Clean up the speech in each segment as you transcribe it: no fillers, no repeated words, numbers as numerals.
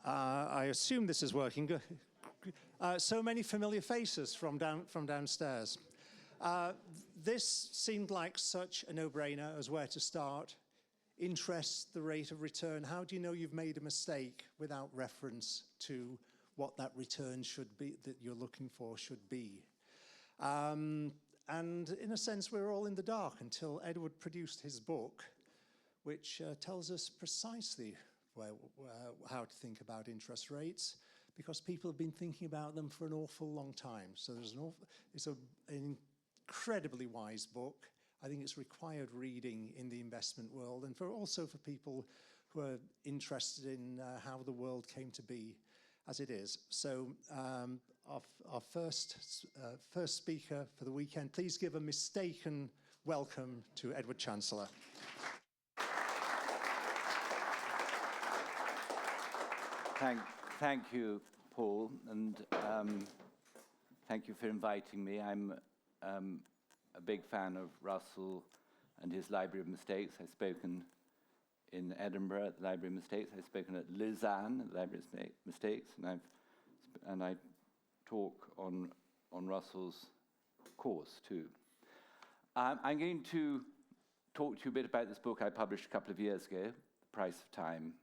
I assume this is working. So many familiar faces from downstairs. This seemed like such a no-brainer as where to start. Interest, the rate of return. How do you know you've made a mistake without reference to what that return should be, that you're looking for should be? And in a sense, we're all in the dark until Edward produced his book, which tells us precisely how to think about interest rates, because people have been thinking about them for an awful long time. So it's an incredibly wise book. I think it's required reading in the investment world, and also for people who are interested in how the world came to be as it is. So our first speaker for the weekend, please give a mistaken welcome to Edward Chancellor. Thank you, Paul, and thank you for inviting me. I'm a big fan of Russell and his Library of Mistakes. I've spoken in Edinburgh at the Library of Mistakes. I've spoken at Lausanne at the Library of Mistakes, and I talk on Russell's course too. I'm going to talk to you a bit about this book I published a couple of years ago, The Price of Time.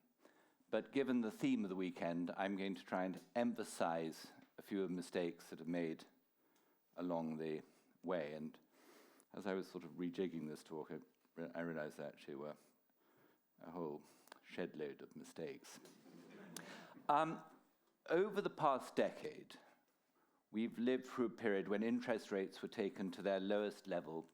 But given the theme of the weekend, I'm going to try and emphasize a few of the mistakes that are made along the way. And as I was sort of rejigging this talk, I realized that actually were a whole shed load of mistakes. Over the past decade, we've lived through a period when interest rates were taken to their lowest level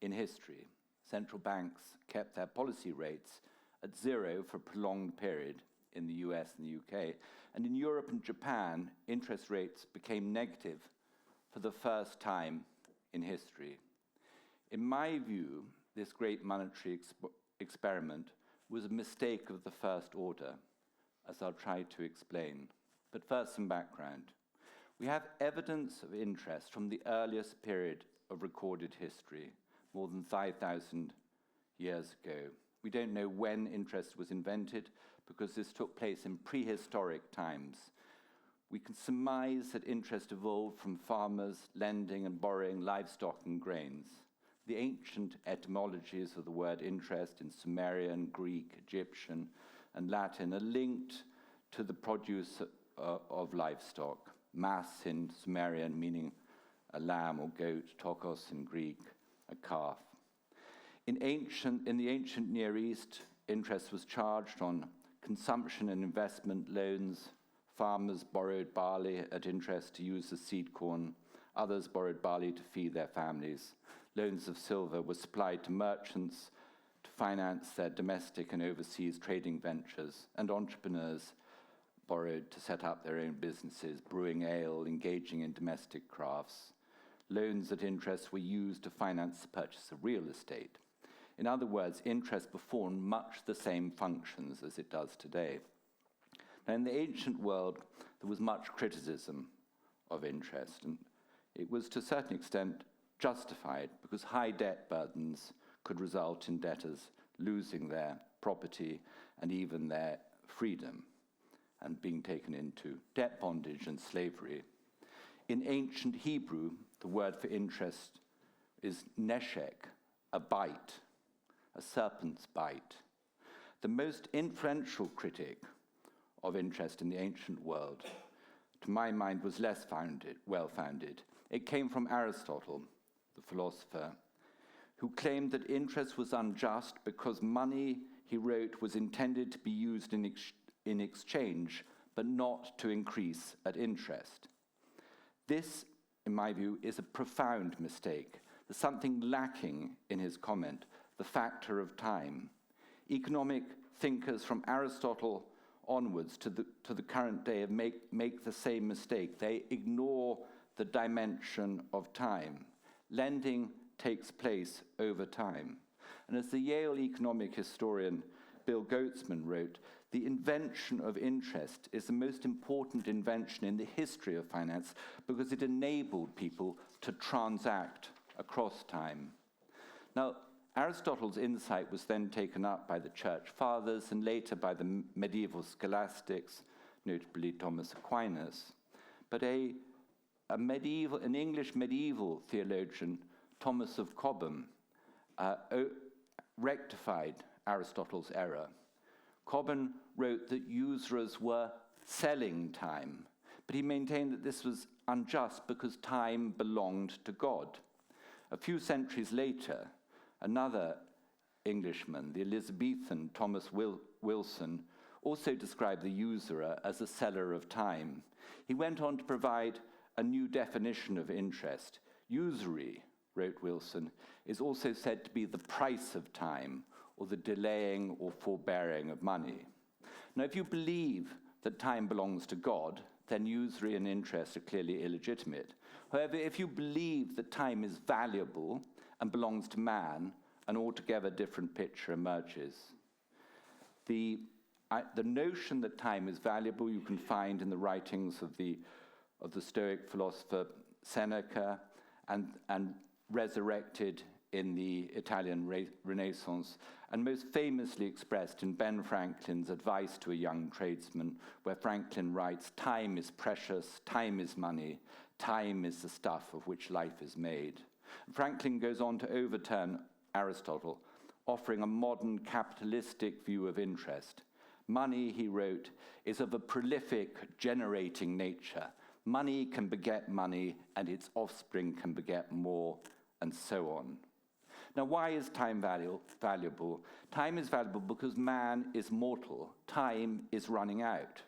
in history. Central banks kept their policy rates at zero for a prolonged period in the US and the UK. And in Europe and Japan, interest rates became negative for the first time in history. In my view, this great monetary experiment was a mistake of the first order, as I'll try to explain. But first, some background. We have evidence of interest from the earliest period of recorded history, more than 5,000 years ago. We don't know when interest was invented, because this took place in prehistoric times. We can surmise that interest evolved from farmers lending and borrowing livestock and grains. The ancient etymologies of the word interest in Sumerian, Greek, Egyptian, and Latin are linked to the produce of livestock. Mas in Sumerian meaning a lamb or goat, tokos in Greek, a calf. In the ancient Near East, interest was charged on consumption and investment loans. Farmers borrowed barley at interest to use as seed corn. Others borrowed barley to feed their families. Loans of silver were supplied to merchants to finance their domestic and overseas trading ventures, and entrepreneurs borrowed to set up their own businesses, brewing ale, engaging in domestic crafts. Loans at interest were used to finance the purchase of real estate. In other words, interest performed much the same functions as it does today. Now, in the ancient world, there was much criticism of interest, and it was to a certain extent justified, because high debt burdens could result in debtors losing their property and even their freedom, and being taken into debt bondage and slavery. In ancient Hebrew, the word for interest is neshek, a bite, a serpent's bite. The most influential critic of interest in the ancient world, to my mind, was less well-founded. It came from Aristotle, the philosopher, who claimed that interest was unjust because money, he wrote, was intended to be used in exchange, but not to increase at interest. This, in my view, is a profound mistake. There's something lacking in his comment, the factor of time. Economic thinkers from Aristotle onwards to the current day make the same mistake. They ignore the dimension of time. Lending takes place over time. And as the Yale economic historian Bill Goetzman wrote, the invention of interest is the most important invention in the history of finance because it enabled people to transact across time. Now, Aristotle's insight was then taken up by the Church Fathers and later by the medieval scholastics, notably Thomas Aquinas, but an English medieval theologian, Thomas of Cobham, rectified Aristotle's error. Cobham wrote that usurers were selling time, but he maintained that this was unjust because time belonged to God. A few centuries later, another Englishman, the Elizabethan Thomas Wilson, also described the usurer as a seller of time. He went on to provide a new definition of interest. Usury, wrote Wilson, is also said to be the price of time, or the delaying or forbearing of money. Now, if you believe that time belongs to God, then usury and interest are clearly illegitimate. However, if you believe that time is valuable and belongs to man, an altogether different picture emerges. The notion that time is valuable you can find in the writings of the Stoic philosopher Seneca and resurrected in the Italian Renaissance, and most famously expressed in Ben Franklin's Advice to a Young Tradesman, where Franklin writes, "Time is precious, time is money, time is the stuff of which life is made." Franklin goes on to overturn Aristotle, offering a modern capitalistic view of interest. Money, he wrote, is of a prolific, generating nature. Money can beget money, and its offspring can beget more, and so on. Now, why is time valuable? Time is valuable because man is mortal. Time is running out.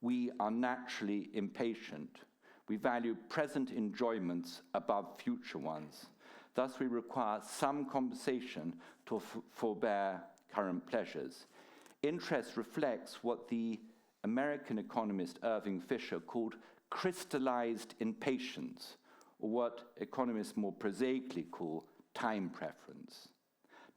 We are naturally impatient. We value present enjoyments above future ones. Thus, we require some compensation to forbear current pleasures. Interest reflects what the American economist Irving Fisher called crystallized impatience, or what economists more prosaically call time preference.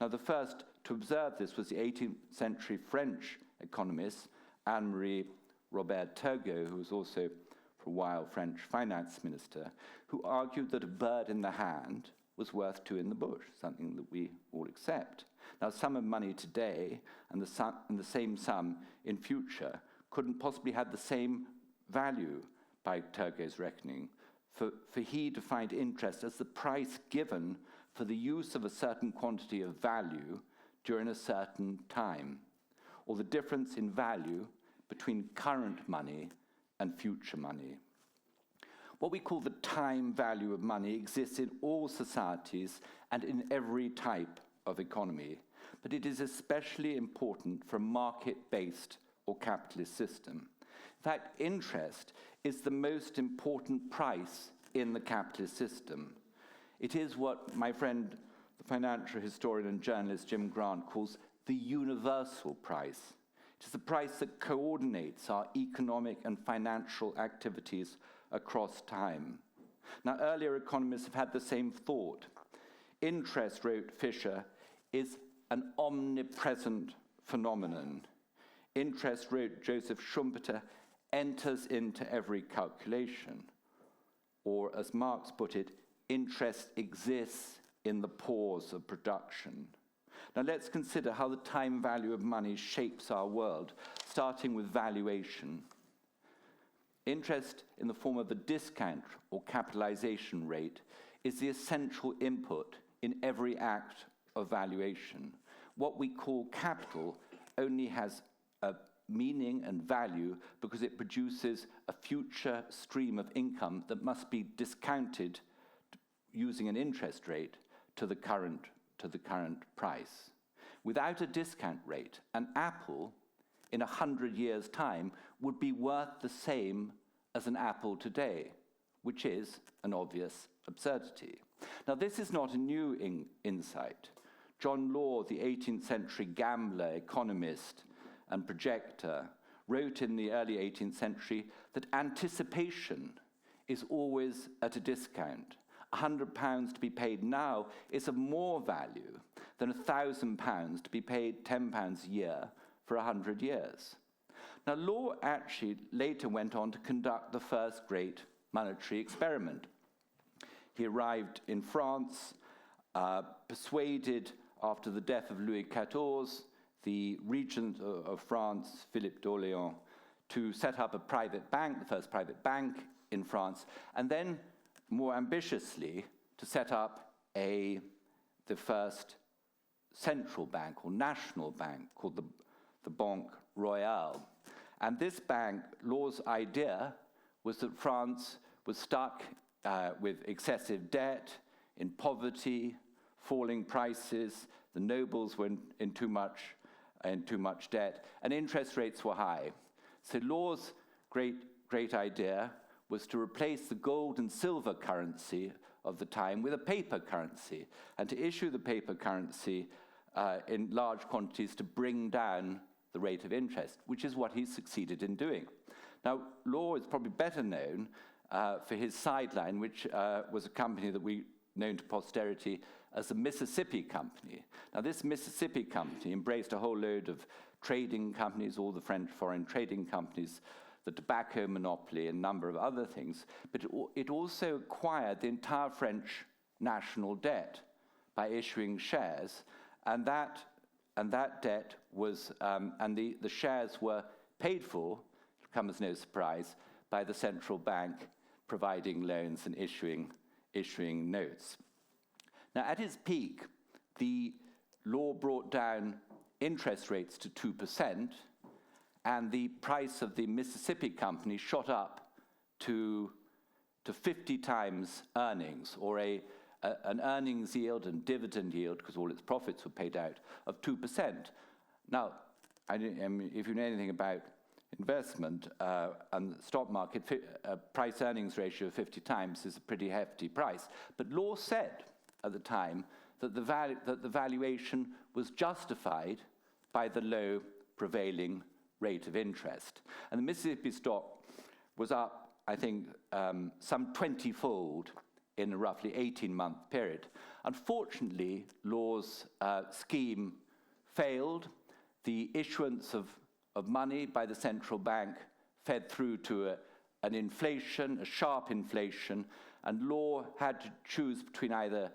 Now, the first to observe this was the 18th century French economist Anne-Marie Robert Turgot, who was also for a while French finance minister, who argued that a bird in the hand was worth two in the bush, something that we all accept. Now, a sum of money today and the same sum in future couldn't possibly have the same value by Turgot's reckoning, for he defined interest as the price given for the use of a certain quantity of value during a certain time, or the difference in value between current money and future money. What we call the time value of money exists in all societies and in every type of economy, but it is especially important for a market-based or capitalist system. In fact, interest is the most important price in the capitalist system. It is what my friend, the financial historian and journalist Jim Grant, calls the universal price. It is the price that coordinates our economic and financial activities across time. Now, earlier economists have had the same thought. Interest, wrote Fisher, is an omnipresent phenomenon. Interest, wrote Joseph Schumpeter, enters into every calculation. Or, as Marx put it, interest exists in the pores of production. Now, let's consider how the time value of money shapes our world, starting with valuation. Interest in the form of a discount or capitalization rate is the essential input in every act of valuation. What we call capital only has a meaning and value because it produces a future stream of income that must be discounted using an interest rate to the current price. Without a discount rate, an apple in 100 years' time would be worth the same as an apple today, which is an obvious absurdity. Now, this is not a new insight. John Law, the 18th century gambler, economist, and projector, wrote in the early 18th century that anticipation is always at a discount. £100 to be paid now is of more value than £1,000 to be paid £10 a year for 100 years. Now, Law actually later went on to conduct the first great monetary experiment. He arrived in France, persuaded, after the death of Louis XIV, the regent of France, Philippe d'Orléans, to set up a private bank, the first private bank in France, and then more ambitiously to set up the first central bank or national bank called the Banque Royale. And this bank, Law's idea was that France was stuck with excessive debt, in poverty, falling prices, the nobles were in too much debt, and interest rates were high. So Law's great idea was to replace the gold and silver currency of the time with a paper currency, and to issue the paper currency in large quantities to bring down the rate of interest, which is what he succeeded in doing. Now, Law is probably better known for his sideline, which was a company that we known to posterity as the Mississippi Company. Now, this Mississippi Company embraced a whole load of trading companies, all the French foreign trading companies, the tobacco monopoly, and a number of other things, but it also acquired the entire French national debt by issuing shares, and that debt was, and the shares were paid for, come as no surprise, by the central bank providing loans and issuing notes. Now, at its peak, the law brought down interest rates to 2%, and the price of the Mississippi Company shot up to 50 times earnings, or an earnings yield and dividend yield, because all its profits were paid out, of 2%. Now, if you know anything about investment and the stock market, a price-earnings ratio of 50 times is a pretty hefty price. But Law said at the time that the valuation was justified by the low prevailing rate of interest. And the Mississippi stock was up, I think, some 20-fold in a roughly 18-month period. Unfortunately, Law's scheme failed. The issuance of money by the central bank fed through to an inflation, a sharp inflation, and Law had to choose between either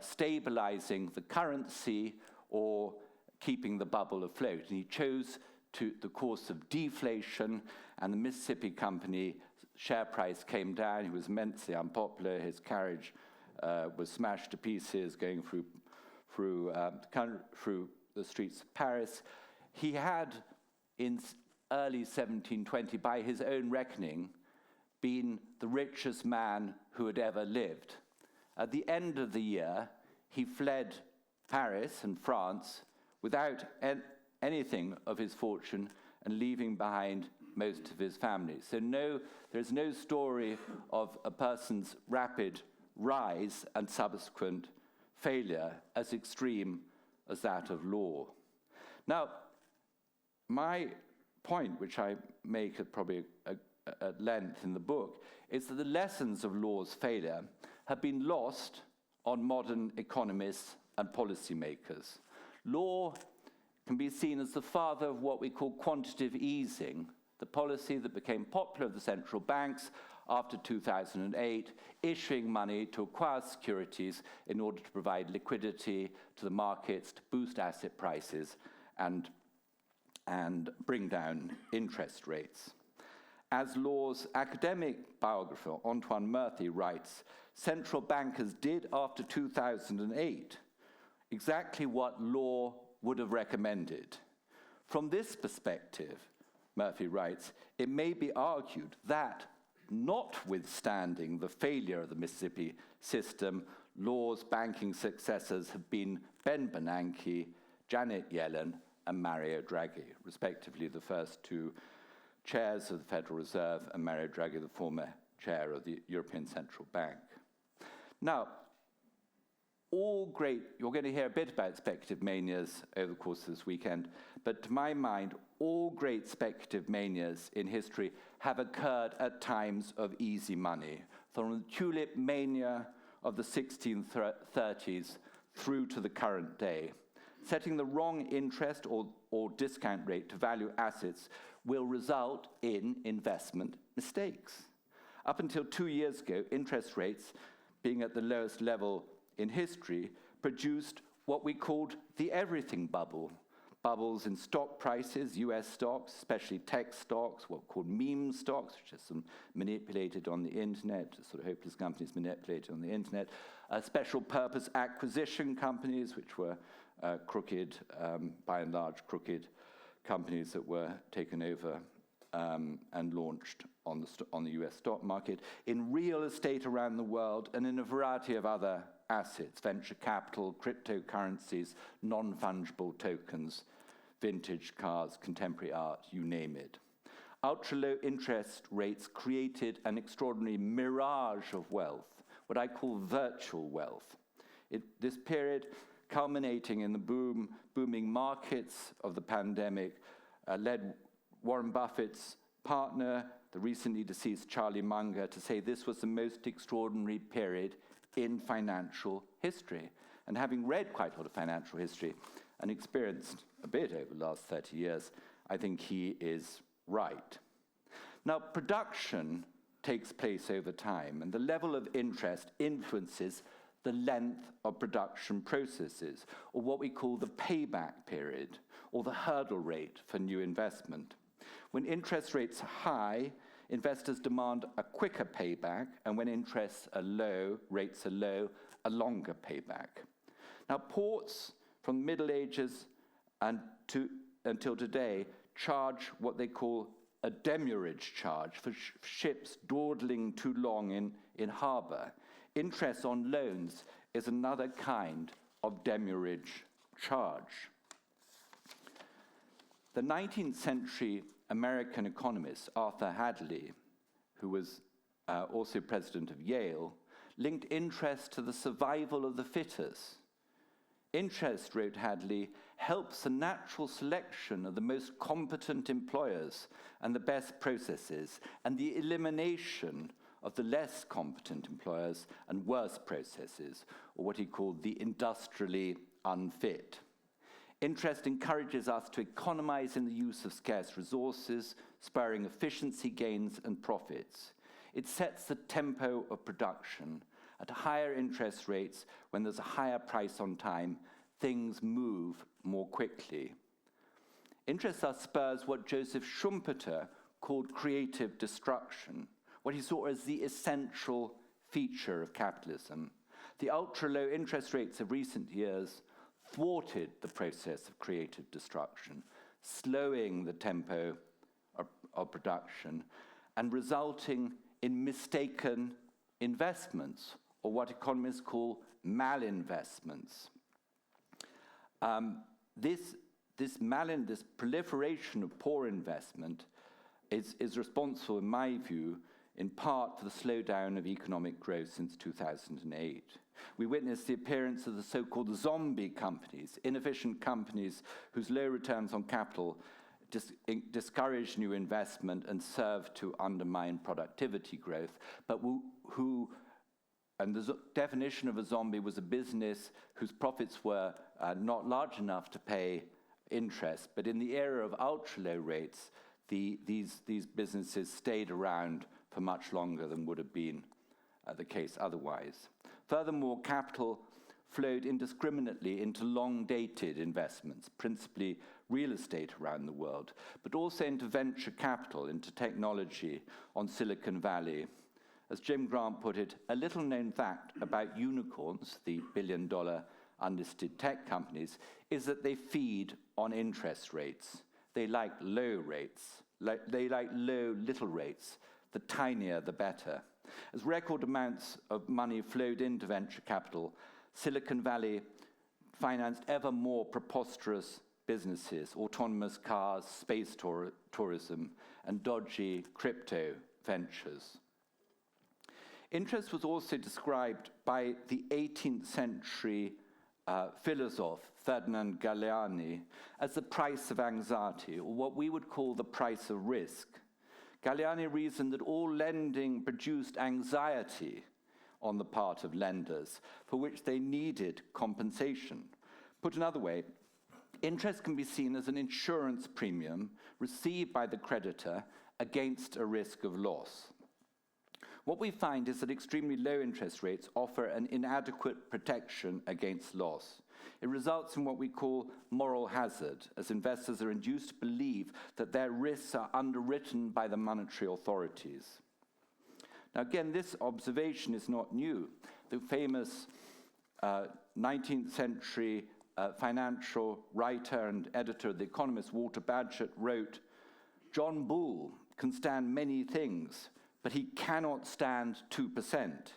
stabilizing the currency or keeping the bubble afloat. And he chose the course of deflation, and the Mississippi Company share price came down. He was immensely unpopular. His carriage was smashed to pieces going through the streets of Paris. He had, in early 1720, by his own reckoning, been the richest man who had ever lived. At the end of the year, he fled Paris and France without anything of his fortune and leaving behind most of his family. So there's no story of a person's rapid rise and subsequent failure as extreme as that of Law. Now, my point, which I make probably at length in the book, is that the lessons of Law's failure have been lost on modern economists and policymakers. Law can be seen as the father of what we call quantitative easing, the policy that became popular of the central banks after 2008, issuing money to acquire securities in order to provide liquidity to the markets, to boost asset prices, and bring down interest rates. As Law's academic biographer, Antoine Murphy, writes, central bankers did after 2008 exactly what Law would have recommended. From this perspective, Murphy writes, it may be argued that, notwithstanding the failure of the Mississippi system, Law's banking successors have been Ben Bernanke, Janet Yellen, and Mario Draghi, respectively the first two chairs of the Federal Reserve, and Mario Draghi, the former chair of the European Central Bank. Now, you're going to hear a bit about speculative manias over the course of this weekend, but to my mind, all great speculative manias in history have occurred at times of easy money, from the tulip mania of the 1630s through to the current day. Setting the wrong interest or discount rate to value assets will result in investment mistakes. Up until 2 years ago, interest rates, being at the lowest level in history, produced what we called the everything bubble. bubbles in stock prices, US stocks, especially tech stocks, what are called meme stocks, which are manipulated on the internet, sort of hopeless companies manipulated on the internet, special purpose acquisition companies, which were crooked, by and large crooked companies that were taken over and launched on the US stock market, in real estate around the world, and in a variety of other assets, venture capital, cryptocurrencies, non-fungible tokens, vintage cars, contemporary art, you name it. Ultra-low interest rates created an extraordinary mirage of wealth, what I call virtual wealth. This period, culminating in the booming markets of the pandemic, led Warren Buffett's partner, the recently deceased Charlie Munger, to say this was the most extraordinary period in financial history. And having read quite a lot of financial history and experienced a bit over the last 30 years, I think he is right. Now, production takes place over time, and the level of interest influences the length of production processes, or what we call the payback period, or the hurdle rate for new investment. When interest rates are high, investors demand a quicker payback, and when rates are low, a longer payback. Now, ports from the Middle Ages until today charge what they call a demurrage charge for ships dawdling too long in harbor. Interest on loans is another kind of demurrage charge. The 19th century American economist Arthur Hadley, who was also president of Yale, linked interest to the survival of the fittest. Interest, wrote Hadley, helps the natural selection of the most competent employers and the best processes, and the elimination of the less competent employers and worse processes, or what he called the industrially unfit. Interest encourages us to economize in the use of scarce resources, spurring efficiency gains and profits. It sets the tempo of production. At higher interest rates, when there's a higher price on time, things move more quickly. Interest thus spurs what Joseph Schumpeter called creative destruction, what he saw as the essential feature of capitalism. The ultra-low interest rates of recent years thwarted the process of creative destruction, slowing the tempo of production and resulting in mistaken investments, or what economists call malinvestments. This proliferation of poor investment is responsible, in my view, in part for the slowdown of economic growth since 2008. We witnessed the appearance of the so-called zombie companies, inefficient companies whose low returns on capital discourage new investment and serve to undermine productivity growth, but and the definition of a zombie was a business whose profits were not large enough to pay interest, but in the era of ultra-low rates, these businesses stayed around for much longer than would have been the case otherwise. Furthermore, capital flowed indiscriminately into long-dated investments, principally real estate around the world, but also into venture capital, into technology on Silicon Valley. As Jim Grant put it, a little-known fact about unicorns, the billion-dollar unlisted tech companies, is that they feed on interest rates. They like low rates. They like low, little rates. The tinier, the better. As record amounts of money flowed into venture capital, Silicon Valley financed ever more preposterous businesses, autonomous cars, space tourism, and dodgy crypto ventures. Interest was also described by the 18th century philosopher Ferdinand Galiani as the price of anxiety, or what we would call the price of risk. Galiani reasoned that all lending produced anxiety on the part of lenders, for which they needed compensation. Put another way, interest can be seen as an insurance premium received by the creditor against a risk of loss. What we find is that extremely low interest rates offer an inadequate protection against loss. It results in what we call moral hazard, as investors are induced to believe that their risks are underwritten by the monetary authorities. Now again, this observation is not new. The famous 19th century financial writer and editor of The Economist, Walter Bagehot, wrote, "John Bull can stand many things, but he cannot stand 2%.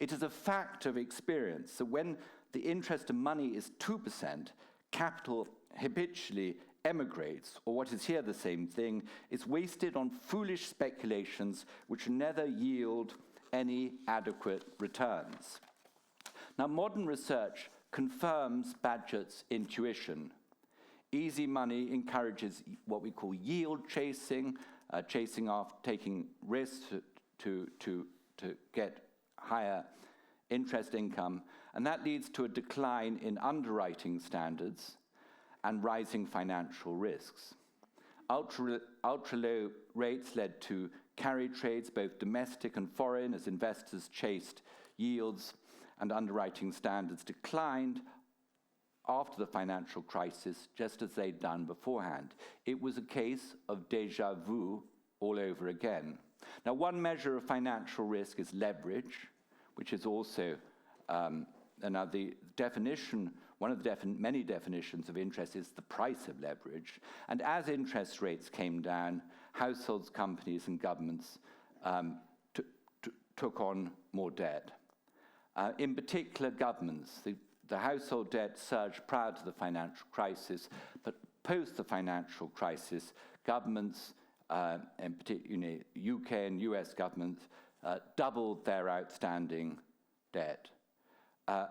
It is a fact of experience that when the interest of money is 2%, capital habitually emigrates, or what is here the same thing, is wasted on foolish speculations which never yield any adequate returns." Now, modern research confirms Bagehot's intuition. Easy money encourages what we call yield chasing, chasing after taking risks to get higher interest income, and that leads to a decline in underwriting standards and rising financial risks. Ultra-low rates led to carry trades, both domestic and foreign, as investors chased yields, and underwriting standards declined after the financial crisis, just as they'd done beforehand. It was a case of déjà vu all over again. Now, one measure of financial risk is leverage, which is also another definition. One of the many definitions of interest is the price of leverage. And as interest rates came down, households, companies, and governments took on more debt. In particular, governments. The household debt surged prior to the financial crisis, but post the financial crisis, governments, in particular UK and US governments, doubled their outstanding debt.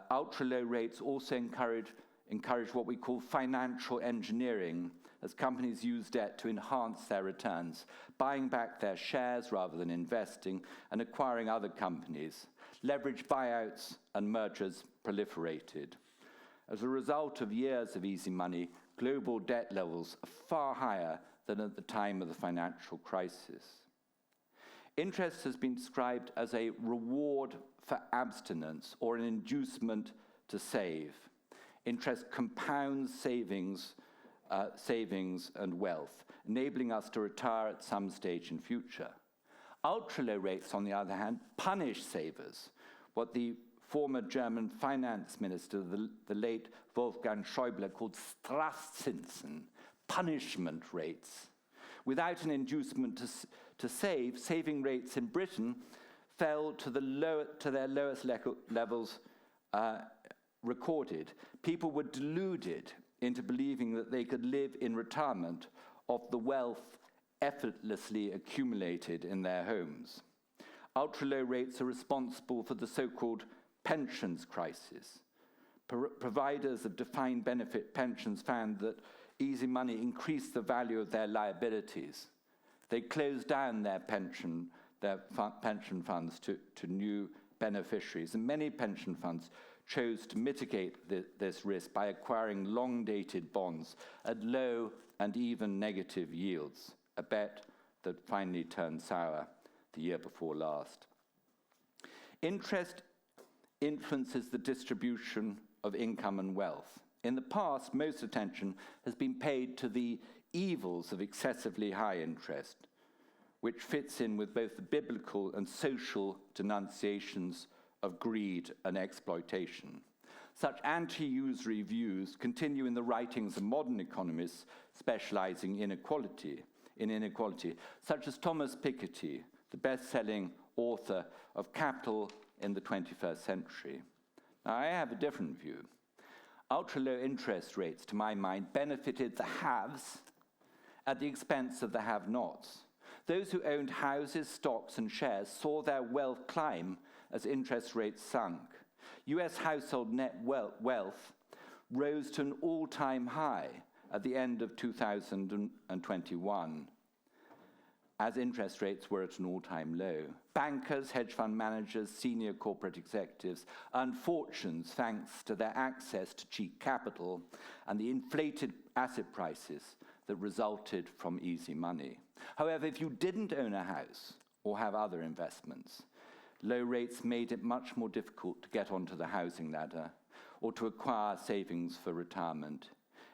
Ultra-low rates also encourage what we call financial engineering, as companies use debt to enhance their returns, buying back their shares rather than investing, and acquiring other companies. Leveraged buyouts and mergers proliferated. As a result of years of easy money, global debt levels are far higher than at the time of the financial crisis. Interest has been described as a reward for abstinence or an inducement to save. Interest compounds savings and wealth, enabling us to retire at some stage in future. Ultra-low rates, on the other hand, punish savers, what the former German finance minister, the late Wolfgang Schäuble, called Strafzinsen, punishment rates. Without an inducement to save, saving rates in Britain fell to their lowest levels recorded. People were deluded into believing that they could live in retirement off the wealth effortlessly accumulated in their homes. Ultra-low rates are responsible for the so-called pensions crisis. Providers of defined benefit pensions found that easy money increased the value of their liabilities. They closed down their pension funds to new beneficiaries, and many pension funds chose to mitigate this risk by acquiring long-dated bonds at low and even negative yields, a bet that finally turned sour the year before last. Interest influences the distribution of income and wealth. In the past, most attention has been paid to the evils of excessively high interest, which fits in with both the biblical and social denunciations of greed and exploitation. Such anti-usury views continue in the writings of modern economists specializing in inequality, such as Thomas Piketty, the best-selling author of Capital in the 21st Century. Now, I have a different view. Ultra-low interest rates, to my mind, benefited the haves at the expense of the have-nots. Those who owned houses, stocks, and shares saw their wealth climb as interest rates sunk. US household net wealth rose to an all-time high at the end of 2021, as interest rates were at an all-time low. Bankers, hedge fund managers, senior corporate executives earned fortunes thanks to their access to cheap capital and the inflated asset prices that resulted from easy money. However, if you didn't own a house or have other investments, low rates made it much more difficult to get onto the housing ladder, or to acquire savings for retirement.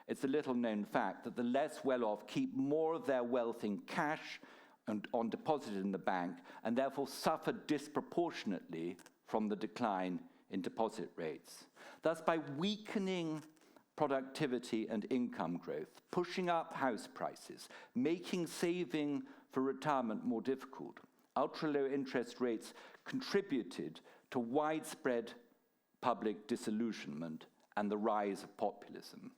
It's a little-known fact that the less well-off keep more of their wealth in cash and on deposit in the bank, and therefore suffer disproportionately from the decline in deposit rates. Thus, by weakening productivity and income growth, pushing up house prices, making saving for retirement more difficult, ultra-low interest rates contributed to widespread public disillusionment and the rise of populism.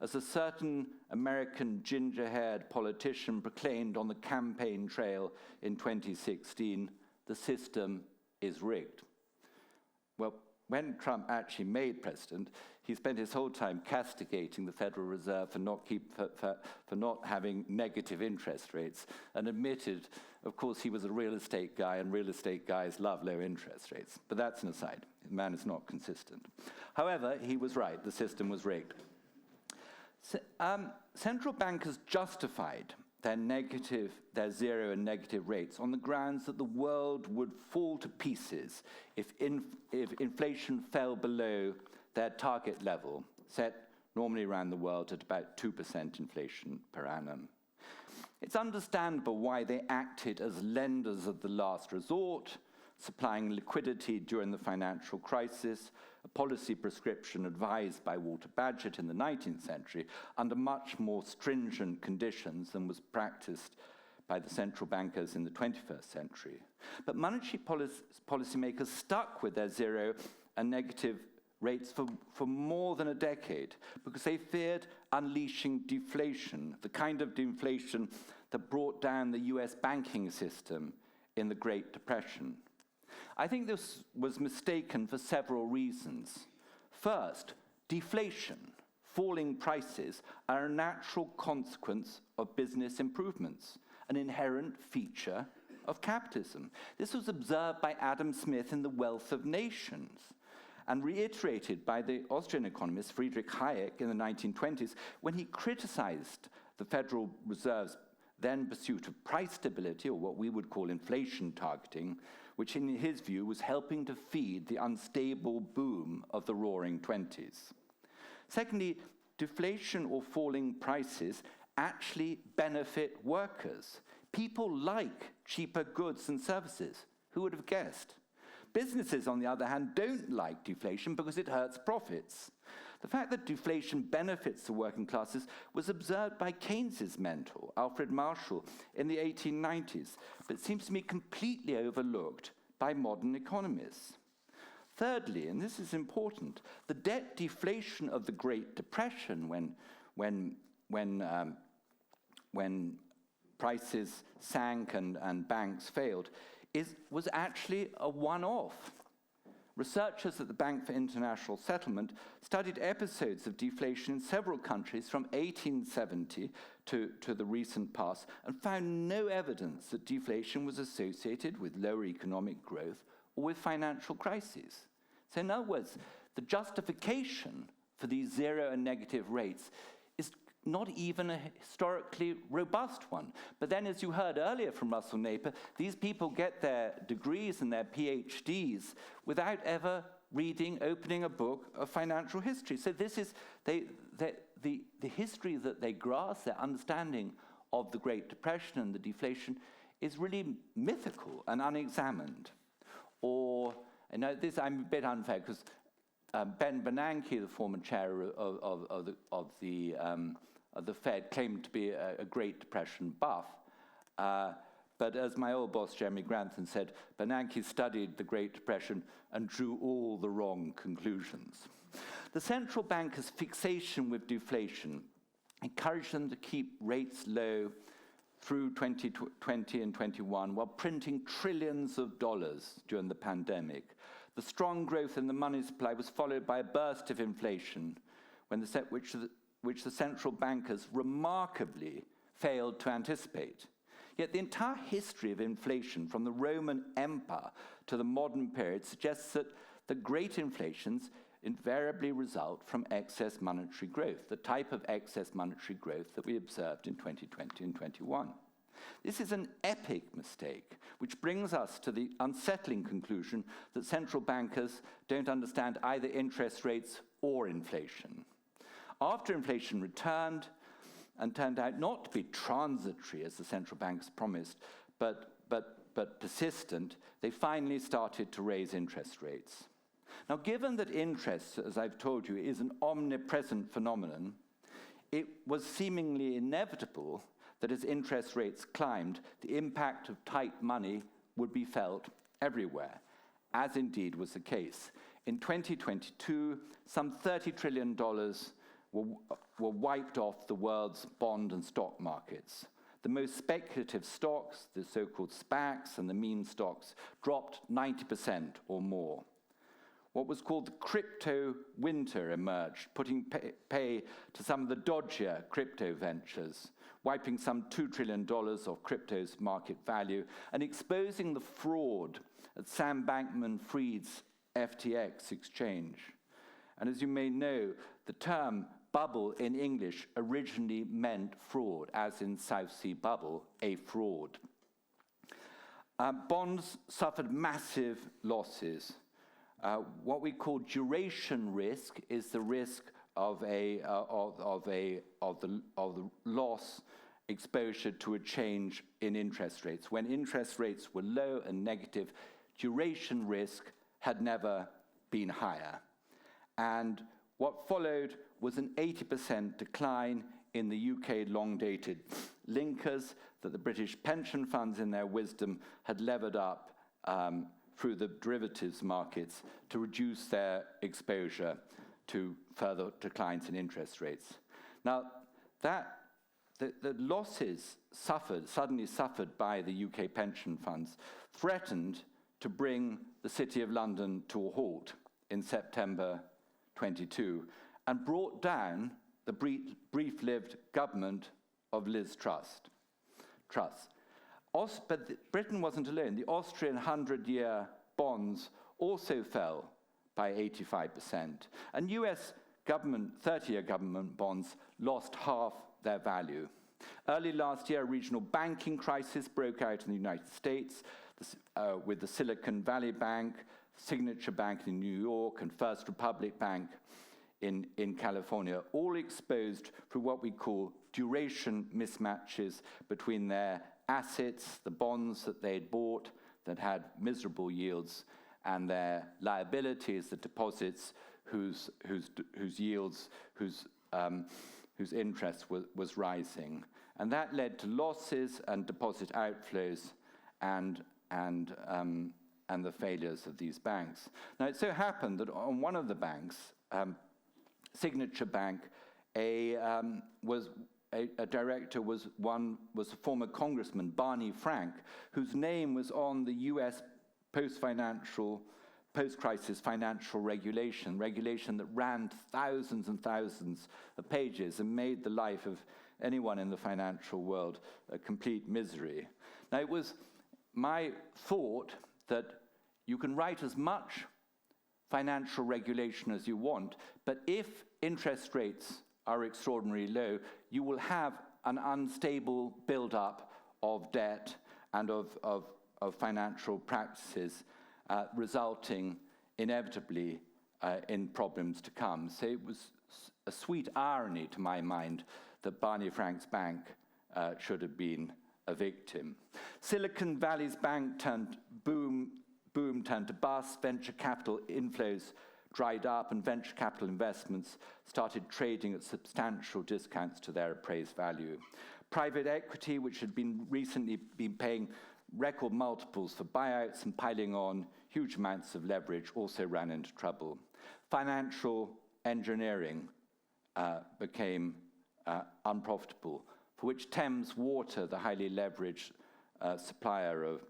As a certain American ginger-haired politician proclaimed on the campaign trail in 2016, the system is rigged. Well, when Trump actually made president, he spent his whole time castigating the Federal Reserve for not having negative interest rates, and admitted, of course, he was a real estate guy, and real estate guys love low interest rates. But that's an aside. The man is not consistent. However, he was right. The system was rigged. Central bankers justified their zero and negative rates on the grounds that the world would fall to pieces if inflation fell below their target level, set normally around the world at about 2% inflation per annum. It's understandable why they acted as lenders of the last resort, supplying liquidity during the financial crisis, a policy prescription advised by Walter Bagehot in the 19th century under much more stringent conditions than was practiced by the central bankers in the 21st century. But monetary policymakers stuck with their zero and negative rates for more than a decade because they feared unleashing deflation, the kind of deflation that brought down the US banking system in the Great Depression. I think this was mistaken for several reasons. First, deflation, falling prices, are a natural consequence of business improvements, an inherent feature of capitalism. This was observed by Adam Smith in The Wealth of Nations, and reiterated by the Austrian economist Friedrich Hayek in the 1920s when he criticized the Federal Reserve's then pursuit of price stability, or what we would call inflation targeting, which in his view was helping to feed the unstable boom of the Roaring '20s. Secondly, deflation or falling prices actually benefit workers. People like cheaper goods and services. Who would have guessed? Businesses, on the other hand, don't like deflation because it hurts profits. The fact that deflation benefits the working classes was observed by Keynes's mentor, Alfred Marshall, in the 1890s, but seems to me completely overlooked by modern economists. Thirdly, and this is important, the debt deflation of the Great Depression, when prices sank and banks failed, was actually a one-off. Researchers at the Bank for International Settlement studied episodes of deflation in several countries from 1870 to the recent past and found no evidence that deflation was associated with lower economic growth or with financial crises. So in other words, the justification for these zero and negative rates is not even a historically robust one. But then, as you heard earlier from Russell Napier, these people get their degrees and their PhDs without ever opening a book of financial history. So this is the history that they grasp, their understanding of the Great Depression and the deflation, is really mythical and unexamined. Or, this I'm a bit unfair because Ben Bernanke, the former chair of the Fed, claimed to be a Great Depression buff. But as my old boss, Jeremy Grantham, said, Bernanke studied the Great Depression and drew all the wrong conclusions. The central bankers' fixation with deflation encouraged them to keep rates low through 2020 and 21 while printing trillions of dollars during the pandemic. The strong growth in the money supply was followed by a burst of inflation, which the central bankers remarkably failed to anticipate. Yet the entire history of inflation from the Roman Empire to the modern period suggests that the great inflations invariably result from excess monetary growth, the type of excess monetary growth that we observed in 2020 and 21. This is an epic mistake, which brings us to the unsettling conclusion that central bankers don't understand either interest rates or inflation. After inflation returned and turned out not to be transitory, as the central banks promised, but persistent, they finally started to raise interest rates. Now, given that interest, as I've told you, is an omnipresent phenomenon, it was seemingly inevitable that as interest rates climbed, the impact of tight money would be felt everywhere, as indeed was the case. In 2022, some $30 trillion were wiped off the world's bond and stock markets. The most speculative stocks, the so-called SPACs and the meme stocks, dropped 90% or more. What was called the crypto winter emerged, putting pay to some of the dodgier crypto ventures, wiping some $2 trillion of crypto's market value and exposing the fraud at Sam Bankman-Fried's FTX exchange. And as you may know, the term bubble in English originally meant fraud, as in South Sea bubble, a fraud. Bonds suffered massive losses. What we call duration risk is the risk of the loss exposure to a change in interest rates. When interest rates were low and negative, duration risk had never been higher. And what followed was an 80% decline in the UK long-dated linkers that the British pension funds, in their wisdom, had levered up through the derivatives markets to reduce their exposure to further declines in interest rates. Now, the losses suddenly suffered by the UK pension funds threatened to bring the City of London to a halt in September 22 and brought down the brief-lived government of Liz Truss. But Britain wasn't alone. The Austrian 100-year bonds also fell by 85%. And US government, 30-year government bonds lost half their value. Early last year, a regional banking crisis broke out in the United States with the Silicon Valley Bank, Signature Bank in New York, and First Republic Bank in California, all exposed through what we call duration mismatches between their assets, the bonds that they'd bought that had miserable yields, and their liabilities, the deposits whose yields, whose interest was rising. And that led to losses and deposit outflows and the failures of these banks. Now, it so happened that on one of the banks, Signature Bank, a director was a former Congressman, Barney Frank, whose name was on the U.S. post-crisis financial regulation that ran thousands and thousands of pages and made the life of anyone in the financial world a complete misery. Now, it was my thought that you can write as much financial regulation as you want, but if interest rates are extraordinarily low, you will have an unstable build-up of debt and of financial practices, resulting inevitably in problems to come. So it was a sweet irony, to my mind, that Barney Frank's bank should have been a victim. Silicon Valley's bank turned to bust, venture capital inflows dried up, and venture capital investments started trading at substantial discounts to their appraised value. Private equity, which had recently been paying record multiples for buyouts and piling on huge amounts of leverage, also ran into trouble. Financial engineering became unprofitable, for which Thames Water, the highly leveraged supplier of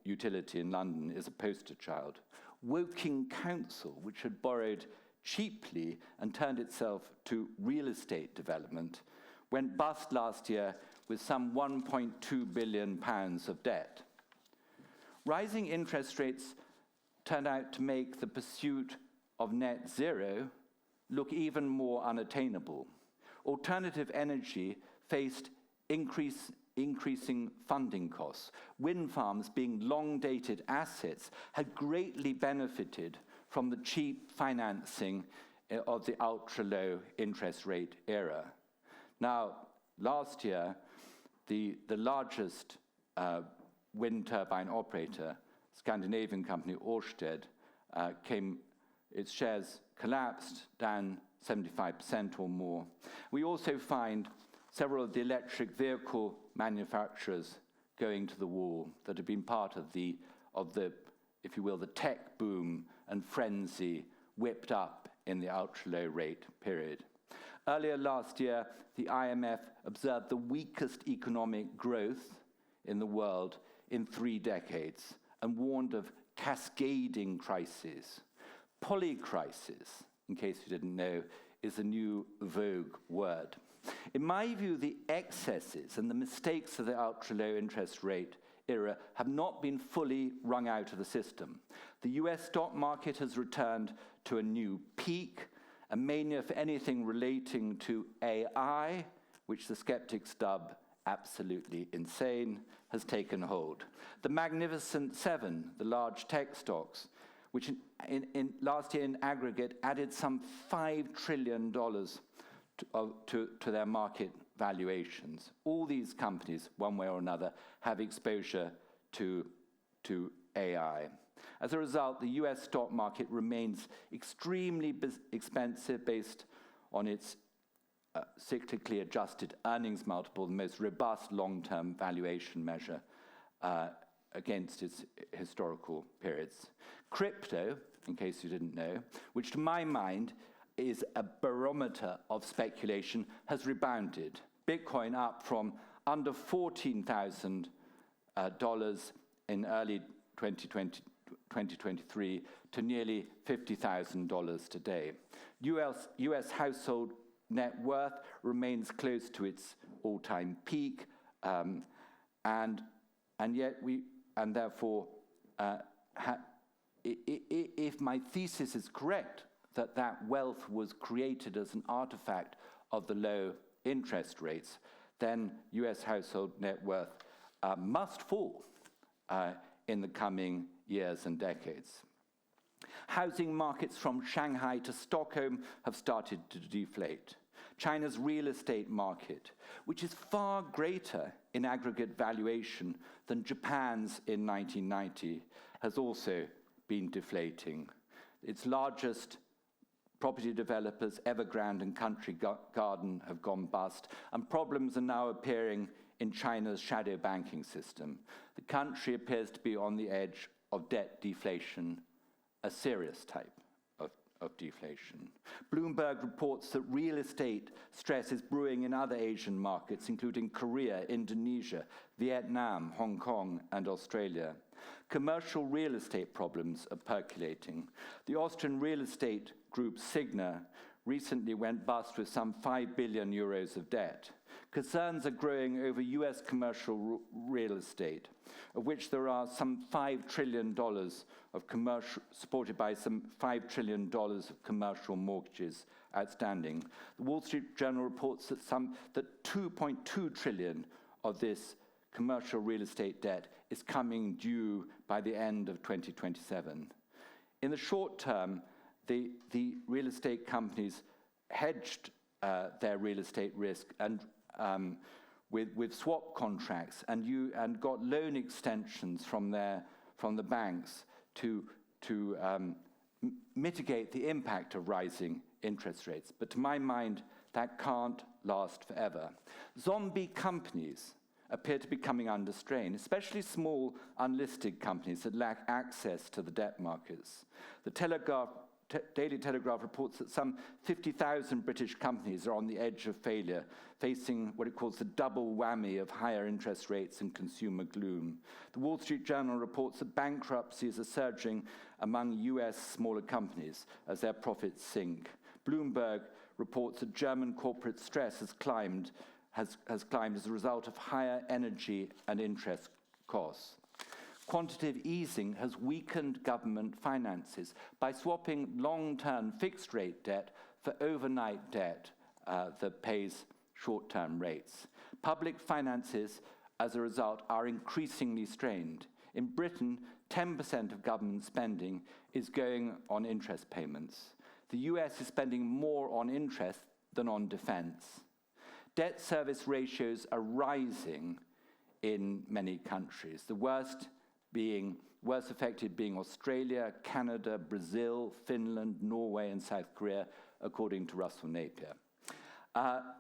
utility in London, is a poster child. Woking Council, which had borrowed cheaply and turned itself to real estate development, went bust last year with some £1.2 billion of debt. Rising interest rates turned out to make the pursuit of net zero look even more unattainable. Alternative energy faced increased increasing funding costs. Wind farms, being long-dated assets, had greatly benefited from the cheap financing of the ultra-low interest rate era. Now, last year, the largest wind turbine operator, Scandinavian company Ørsted, its shares collapsed down 75% or more. We also find several of the electric vehicle manufacturers going to the wall that have been part of the, if you will, the tech boom and frenzy whipped up in the ultra-low rate period. Earlier last year, the IMF observed the weakest economic growth in the world in 3 decades and warned of cascading crises. Polycrisis, in case you didn't know, is a new vogue word. In my view, the excesses and the mistakes of the ultra-low interest rate era have not been fully wrung out of the system. The US stock market has returned to a new peak. A mania for anything relating to AI, which the skeptics dub absolutely insane, has taken hold. The Magnificent Seven, the large tech stocks, which in last year in aggregate added some $5 trillion to their market valuations. All these companies, one way or another, have exposure to AI. As a result, the US stock market remains extremely expensive based on its cyclically adjusted earnings multiple, the most robust long-term valuation measure against its historical periods. Crypto, in case you didn't know, which to my mind is a barometer of speculation, has rebounded. Bitcoin up from under $14,000 in early 2023 to nearly $50,000 today. US household net worth remains close to its all-time peak, and therefore, if my thesis is correct, that wealth was created as an artifact of the low interest rates, then US household net worth must fall in the coming years and decades. Housing markets from Shanghai to Stockholm have started to deflate. China's real estate market, which is far greater in aggregate valuation than Japan's in 1990, has also been deflating. Its largest property developers, Evergrande and Country Garden, have gone bust, and problems are now appearing in China's shadow banking system. The country appears to be on the edge of debt deflation, a serious type of deflation. Bloomberg reports that real estate stress is brewing in other Asian markets, including Korea, Indonesia, Vietnam, Hong Kong, and Australia. Commercial real estate problems are percolating. The Austrian real estate group Signa recently went bust with some 5 billion euros of debt. Concerns are growing over US commercial real estate, of which there are some $5 trillion of commercial, supported by some $5 trillion of commercial mortgages outstanding. The Wall Street Journal reports that 2.2 trillion of this commercial real estate debt is coming due by the end of 2027. In the short term, the real estate companies hedged their real estate risk and with swap contracts and got loan extensions from the banks to mitigate the impact of rising interest rates. But to my mind, that can't last forever. Zombie companies appear to be coming under strain, especially small unlisted companies that lack access to the debt markets. The Daily Telegraph reports that some 50,000 British companies are on the edge of failure, facing what it calls the double whammy of higher interest rates and consumer gloom. The Wall Street Journal reports that bankruptcies are surging among US smaller companies as their profits sink. Bloomberg reports that German corporate stress has climbed as a result of higher energy and interest costs. Quantitative easing has weakened government finances by swapping long-term fixed-rate debt for overnight debt that pays short-term rates. Public finances as a result, are increasingly strained. In Britain, 10% of government spending is going on interest payments. The US is spending more on interest than on defense. Debt service ratios are rising in many countries, the worst affected being Australia, Canada, Brazil, Finland, Norway, and South Korea, according to Russell Napier.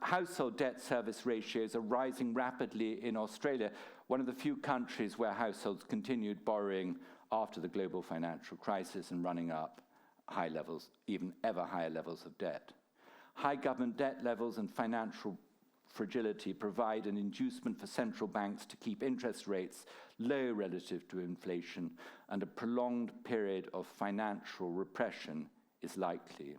Household debt service ratios are rising rapidly in Australia, one of the few countries where households continued borrowing after the global financial crisis and running up high levels, even ever higher levels of debt. High government debt levels and financial fragility provide an inducement for central banks to keep interest rates low relative to inflation, and a prolonged period of financial repression is likely.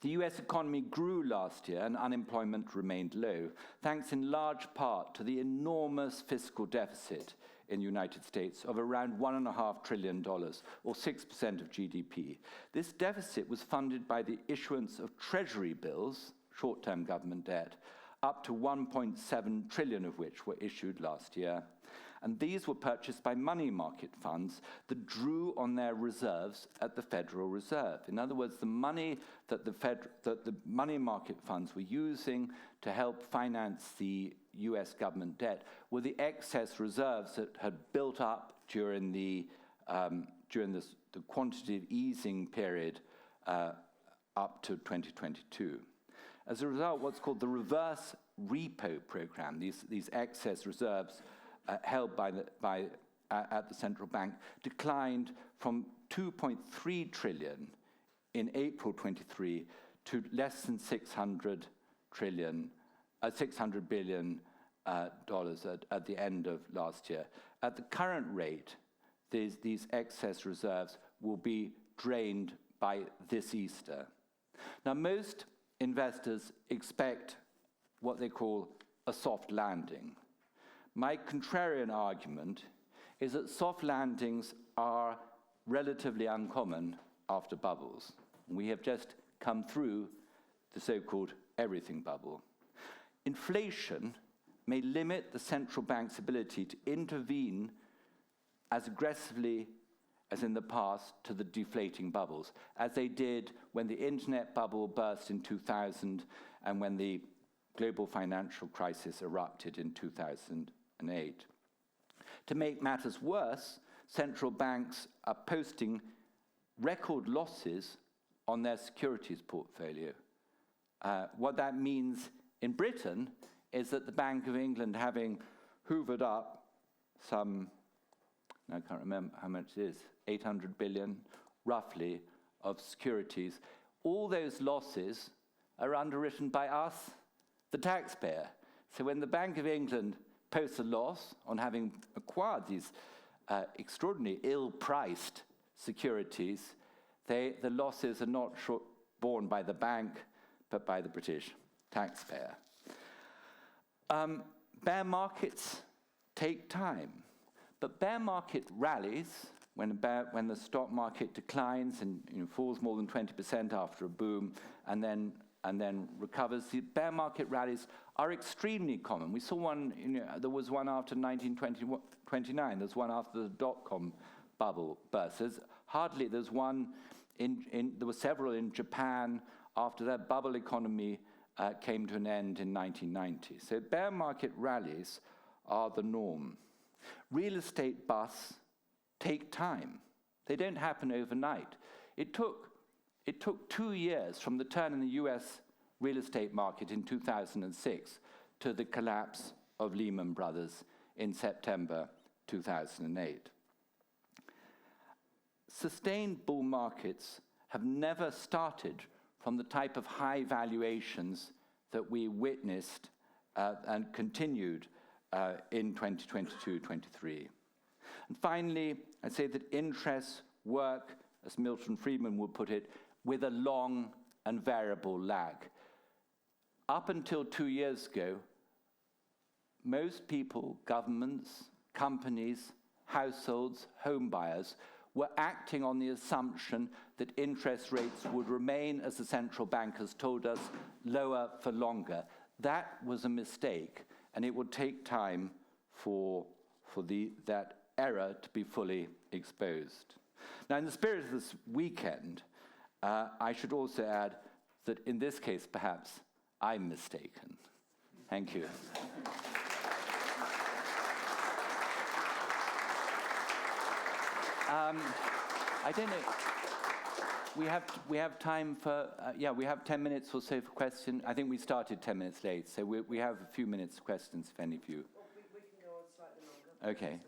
The US economy grew last year and unemployment remained low, thanks in large part to the enormous fiscal deficit in the United States of around $1.5 trillion, or 6% of GDP. This deficit was funded by the issuance of treasury bills, short-term government debt, up to 1.7 trillion of which were issued last year. And these were purchased by money market funds that drew on their reserves at the Federal Reserve. In other words, the money that the money market funds were using to help finance the US government debt were the excess reserves that had built up during the quantitative easing period up to 2022. As a result, what's called the reverse repo program, these excess reserves held at the central bank, declined from 2.3 trillion in April 23 to less than $600 billion at the end of last year. At the current rate, these excess reserves will be drained by this Easter. Now, most investors expect what they call a soft landing. My contrarian argument is that soft landings are relatively uncommon after bubbles. We have just come through the so-called everything bubble. Inflation may limit the central bank's ability to intervene as aggressively as in the past to the deflating bubbles, as they did when the internet bubble burst in 2000 and when the global financial crisis erupted in 2008. To make matters worse, central banks are posting record losses on their securities portfolio. What that means in Britain is that the Bank of England, having hoovered up some, I can't remember how much it is, 800 billion, roughly, of securities, all those losses are underwritten by us, the taxpayer. So when the Bank of England posts a loss on having acquired these extraordinarily ill-priced securities, the losses are not borne by the bank, but by the British taxpayer. Bear markets take time, but bear market rallies, when the stock market declines and falls more than 20% after a boom and then recovers, the bear market rallies are extremely common. We saw one, there was one after 1929, there's one after the dot-com bubble burst. There were several in Japan after that bubble economy came to an end in 1990. So bear market rallies are the norm. Real estate busts take time. They don't happen overnight. It took 2 years from the turn in the US real estate market in 2006 to the collapse of Lehman Brothers in September 2008. Sustained bull markets have never started from the type of high valuations that we witnessed and continued in 2022-23. And finally, I'd say that interests work, as Milton Friedman would put it, with a long and variable lag. Up until 2 years ago, most people, governments, companies, households, home buyers, were acting on the assumption that interest rates would remain, as the central bank has told us, lower for longer. That was a mistake, and it would take time for that error to be fully exposed. Now, in the spirit of this weekend, I should also add that in this case, perhaps, I'm mistaken. Thank you. I don't know. We have time for we have 10 minutes or so for question. I think we started 10 minutes late, so we have a few minutes for questions if any of you. Well, we can go on slightly longer. Okay.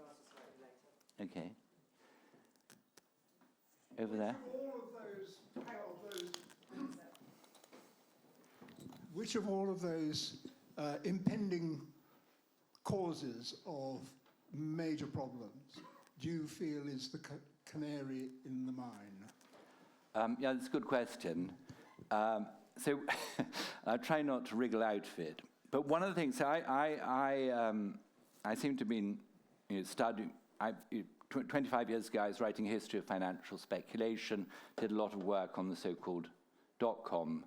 Slightly later. Okay. Over there. Which of all of those impending causes of major problems do you feel is the canary in the mine? Yeah, that's a good question. So I try not to wriggle out of it. But one of the things, I seem to have been studying, 25 years ago I was writing a history of financial speculation, did a lot of work on the so-called dot-com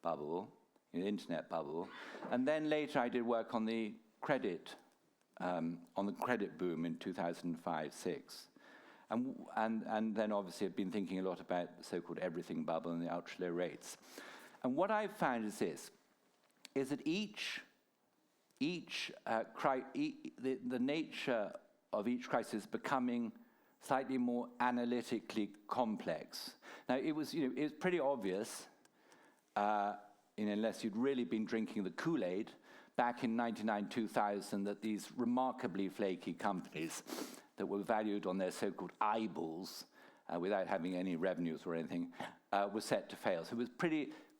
bubble, the internet bubble. And then later I did work on the credit boom in 2005-06. And then obviously I've been thinking a lot about the so-called everything bubble and the ultra-low rates. And what I've found is this, is that the nature of each crisis is becoming slightly more analytically complex. Now, it was pretty obvious, unless you'd really been drinking the Kool-Aid, back in 1999-2000, that these remarkably flaky companies that were valued on their so-called eyeballs, without having any revenues or anything, were set to fail. So it was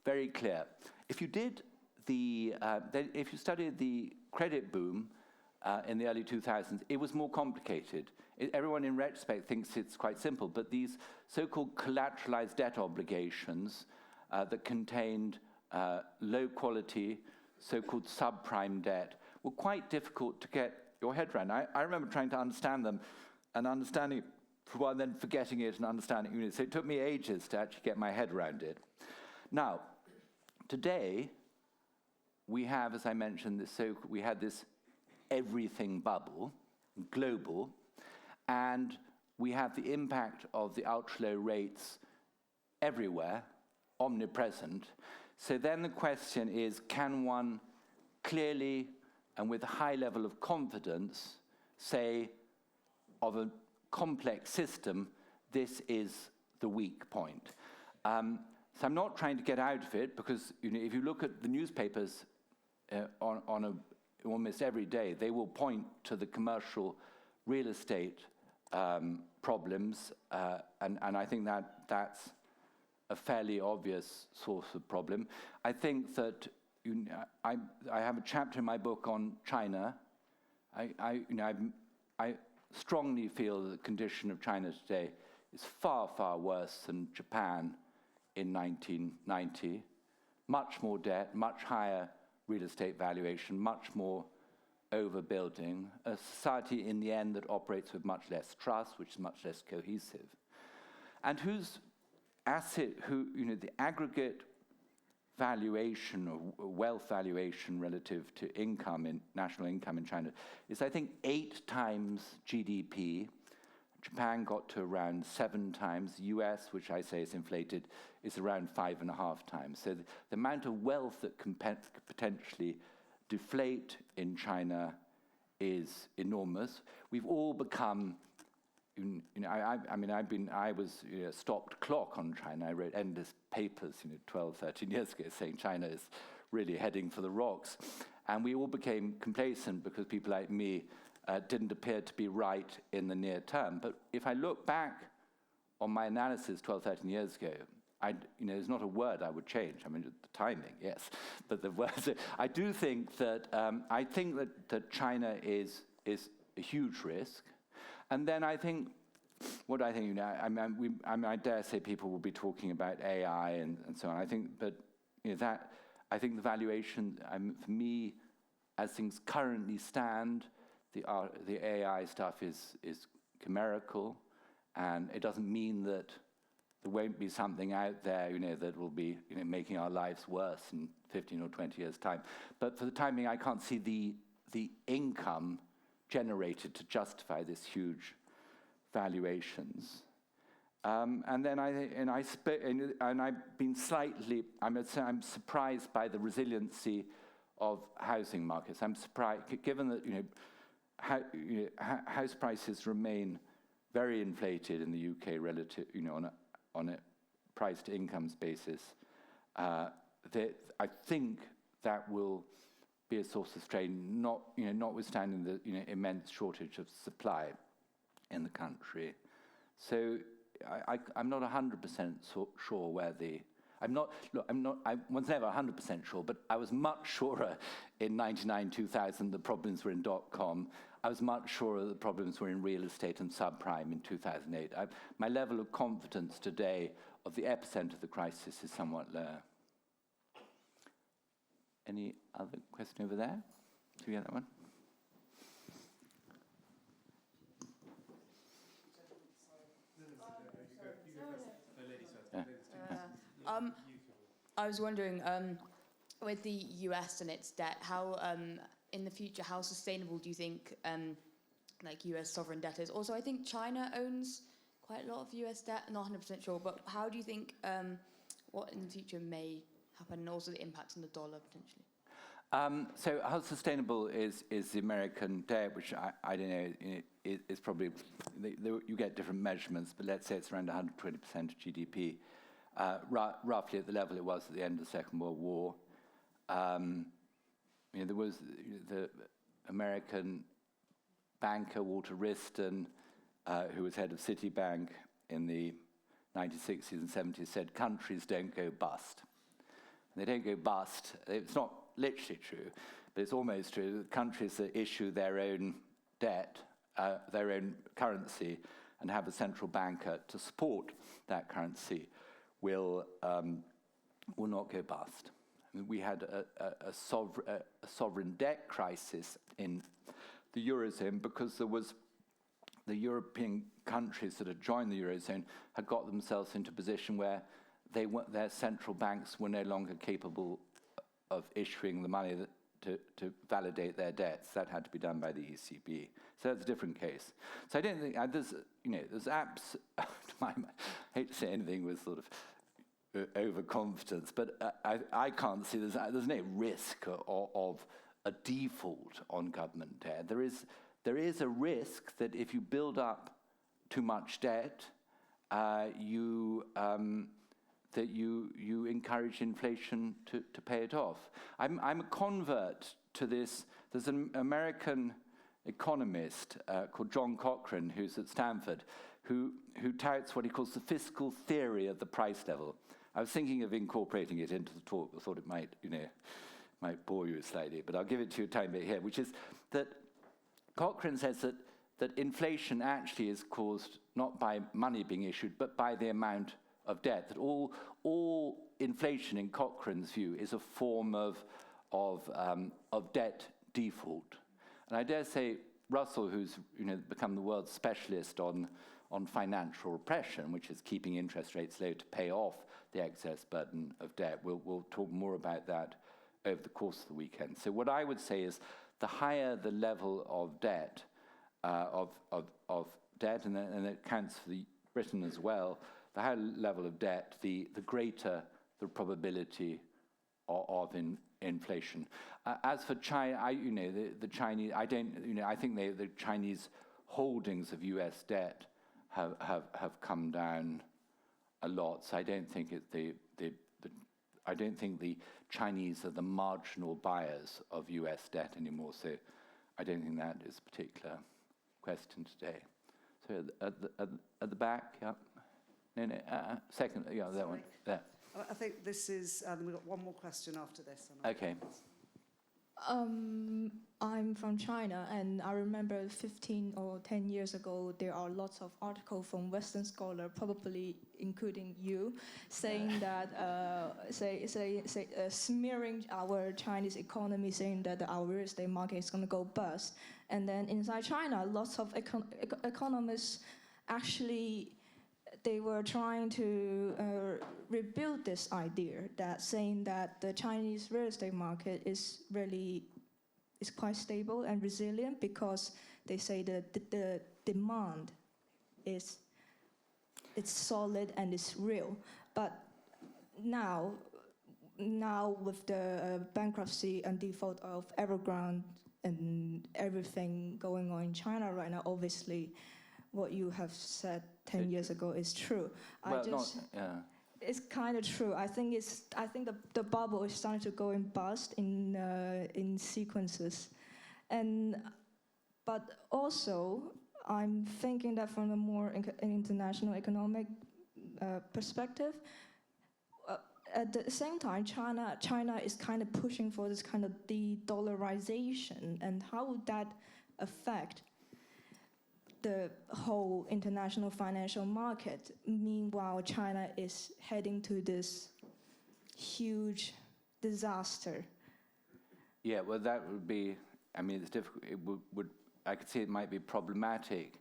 very clear. If you studied the credit boom in the early 2000s, it was more complicated. Everyone in retrospect thinks it's quite simple, but these so-called collateralized debt obligations that contained low quality, so-called subprime debt were quite difficult to get your head around. I remember trying to understand them and understanding it for a while, then forgetting it and understanding it. So it took me ages to actually get my head around it. Now, today, we have, as I mentioned, we had this everything bubble, global, and we have the impact of the ultra-low rates everywhere, omnipresent. So then the question is, can one clearly and with a high level of confidence say of a complex system, this is the weak point? So I'm not trying to get out of it, because if you look at the newspapers almost every day, they will point to the commercial real estate problems, and I think that's a fairly obvious source of problem. I think that I have a chapter in my book on China. I strongly feel that the condition of China today is far, far worse than Japan in 1990. Much more debt, much higher real estate valuation, much more overbuilding, a society in the end that operates with much less trust, which is much less cohesive, and whose the aggregate valuation or wealth valuation relative to national income in China is, I think, 8 times GDP. Japan got to around 7 times. The US, which I say is inflated, is around 5.5 times. So the amount of wealth that can potentially deflate in China is enormous. We've all become, I was a stopped clock on China. I wrote endless papers 12, 13 years ago saying China is really heading for the rocks. And we all became complacent because people like me didn't appear to be right in the near term. But if I look back on my analysis 12, 13 years ago, there's not a word I would change. I mean, the timing, yes, but the words. I do think that that China is a huge risk, and then I dare say people will be talking about AI and so on. I think the valuation, for me, as things currently stand, the AI stuff is chimerical, and it doesn't mean that there won't be something out there, that will be, making our lives worse in 15 or 20 years' time. But for the time being, I can't see the income generated to justify this huge valuations. And then I've been slightly, I'm surprised by the resiliency of housing markets. I'm surprised, given that house prices remain very inflated in the UK relative, on a price to incomes basis. That I think that will be a source of strain, notwithstanding the immense shortage of supply in the country. So I'm not 100% sure where I was never 100% sure, but I was much surer in 99, 2000 the problems were in .com. I was much surer the problems were in real estate and subprime in 2008. My level of confidence today of the epicenter of the crisis is somewhat lower. Any other question over there? Do we have that one? I was wondering, with the US and its debt, how in the future, how sustainable do you think like US sovereign debt is? Also, I think China owns quite a lot of US debt. Not 100% sure, but how do you think what in the future may happen, and also the impact on the dollar potentially? So how sustainable is the American debt, which I don't know, is probably, you get different measurements, but let's say it's around 120% of GDP, roughly at the level it was at the end of the Second World War. There was the American banker, Walter Wriston, who was head of Citibank in the 1960s and 70s, said countries don't go bust. And they don't go bust. It's not literally true, but it's almost true. Countries that issue their own debt, their own currency, and have a central banker to support that currency will not go bust. I mean, we had a sovereign debt crisis in the Eurozone because there was the European countries that had joined the Eurozone had got themselves into a position where their central banks were no longer capable of issuing the money to validate their debts. That had to be done by the ECB. So that's a different case. So I don't think there's apps. I hate to say anything with sort of overconfidence, but I can't see there's no risk of a default on government debt. There is a risk that if you build up too much debt, you encourage inflation to pay it off. I'm a convert to this. There's an American economist called John Cochrane, who's at Stanford, who touts what he calls the fiscal theory of the price level. I was thinking of incorporating it into the talk. I thought it might bore you slightly, but I'll give it to you a tiny bit here, which is that Cochrane says that inflation actually is caused not by money being issued, but by the amount of debt. That all inflation, in Cochrane's view, is a form of debt default. And I dare say Russell, who's become the world's specialist on financial repression, which is keeping interest rates low to pay off the excess burden of debt, we'll talk more about that over the course of the weekend. So what I would say is the higher the level of debt, debt, and it counts for Britain as well, the higher level of debt, the greater the probability of inflation. As for China, the Chinese, I think the Chinese holdings of U.S. debt have come down a lot. So I don't think I don't think the Chinese are the marginal buyers of U.S. debt anymore. So I don't think that is a particular question today. So at the back, yeah. No, second, yeah, that one. There. I think this is, we've got one more question after this. Okay. I'm from China, and I remember 15 or 10 years ago, there are lots of articles from Western scholars, probably including you, saying that, smearing our Chinese economy, saying that our real estate market is going to go bust. And then inside China, lots of economists actually, they were trying to rebuild this idea, that saying that the Chinese real estate market is really is quite stable and resilient because they say that the demand is it's solid and it's real. But now with the bankruptcy and default of Evergrande and everything going on in China right now, obviously what you have said 10 years ago is true. Well, It's kind of true. I think the bubble is starting to go in bust in sequences, but also I'm thinking that from a more international economic perspective. At the same time, China is kind of pushing for this kind of de-dollarization, and how would that affect the whole international financial market? Meanwhile, China is heading to this huge disaster. Yeah, well, that would be, I mean, it's difficult. It would I could see it might be problematic.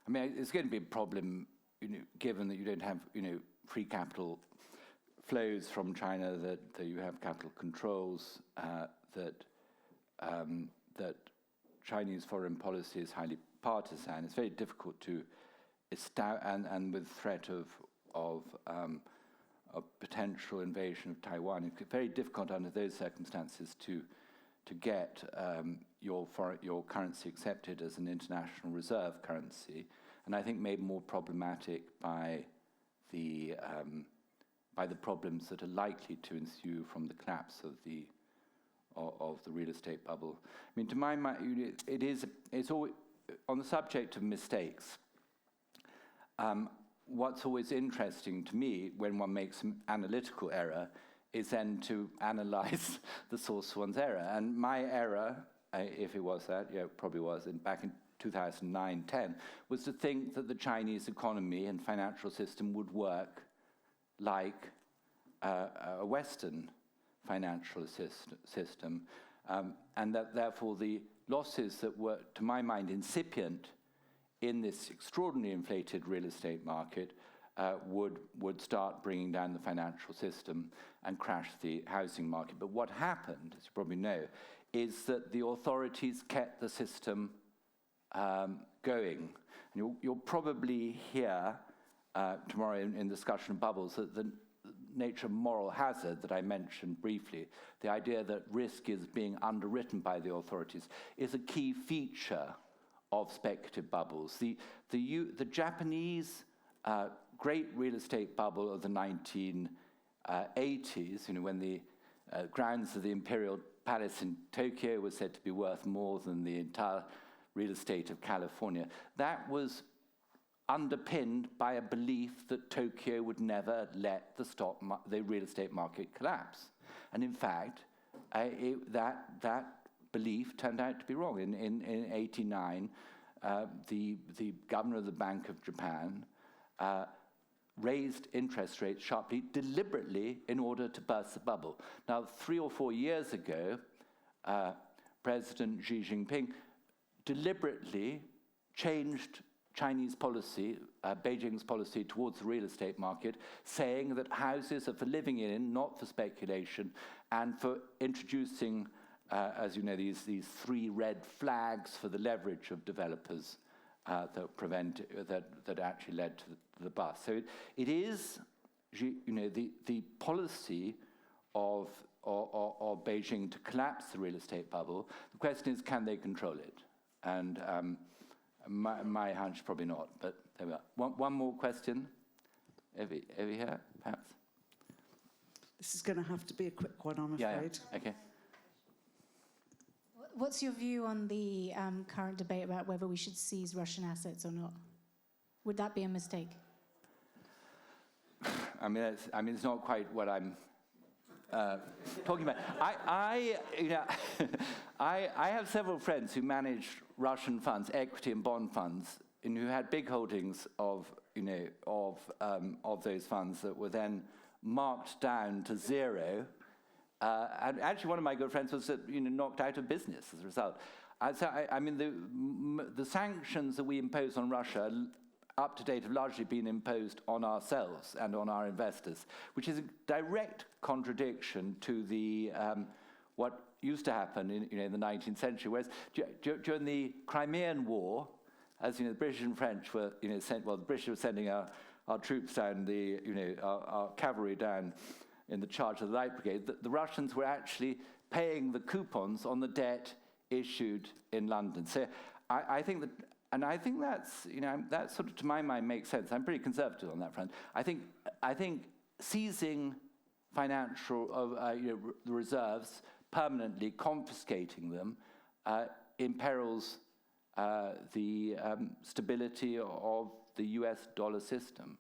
I mean, it's going to be a problem, given that you don't have, free capital flows from China, that you have capital controls, that Chinese foreign policy is highly partisan. It's very difficult to establish, and with threat of potential invasion of Taiwan, it's very difficult under those circumstances to get your currency accepted as an international reserve currency, and I think made more problematic by the problems that are likely to ensue from the collapse of the real estate bubble. I mean, to my mind, it's always on the subject of mistakes. What's always interesting to me when one makes an analytical error is then to analyze the source of one's error. And my error, if it was that, it probably was, back in 2009-10, was to think that the Chinese economy and financial system would work like a Western financial system, and that therefore the losses that were, to my mind, incipient in this extraordinarily inflated real estate market would start bringing down the financial system and crash the housing market. But what happened, as you probably know, is that the authorities kept the system going. And you'll probably hear tomorrow in discussion of bubbles that the nature of moral hazard that I mentioned briefly, the idea that risk is being underwritten by the authorities, is a key feature of speculative bubbles. The Japanese great real estate bubble of the 1980s, when the grounds of the Imperial Palace in Tokyo was said to be worth more than the entire real estate of California, that was underpinned by a belief that Tokyo would never let the real estate market collapse. And in fact, that belief turned out to be wrong. In 1989, the governor of the Bank of Japan raised interest rates sharply, deliberately, in order to burst the bubble. Now, 3 or 4 years ago, President Xi Jinping deliberately changed Chinese policy, Beijing's policy towards the real estate market, saying that houses are for living in, not for speculation, and for introducing, as you know, these 3 red flags for the leverage of developers that actually led to the bust. So it is, the policy of Beijing to collapse the real estate bubble. The question is, can they control it? And my hunch, probably not, but there we are. One more question. Evie here, perhaps? This is going to have to be a quick one, I'm afraid. Yeah. Okay. What's your view on the current debate about whether we should seize Russian assets or not? Would that be a mistake? I mean, it's not quite what I'm talking about. I have several friends who manage Russian funds, equity and bond funds, and who had big holdings of those funds that were then marked down to zero. And actually, one of my good friends was knocked out of business as a result. So I mean, the sanctions that we impose on Russia, up to date, have largely been imposed on ourselves and on our investors, which is a direct contradiction to what used to happen in the 19th century. Whereas during the Crimean War, as the British and French were the British were sending our troops down, our cavalry down in the charge of the Light Brigade, the Russians were actually paying the coupons on the debt issued in London. So I think that, and I think that's that sort of, to my mind, makes sense. I'm pretty conservative on that front. I think seizing financial the reserves, permanently confiscating them, imperils the stability of the US dollar system.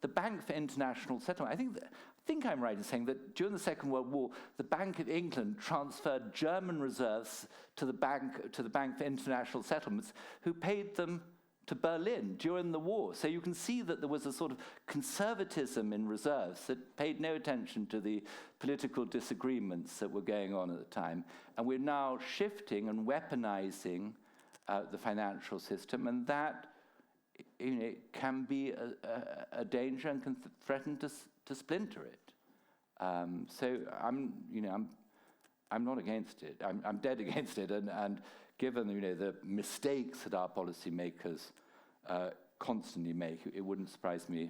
The Bank for International Settlement, I think I'm right in saying that during the Second World War, the Bank of England transferred German reserves to the Bank for International Settlements, who paid them to Berlin during the war. So you can see that there was a sort of conservatism in reserves that paid no attention to the political disagreements that were going on at the time. And we're now shifting and weaponizing the financial system, and that can be a danger and can threaten to splinter it. So I'm not against it. I'm dead against it. And given the mistakes that our policymakers constantly make, it wouldn't surprise me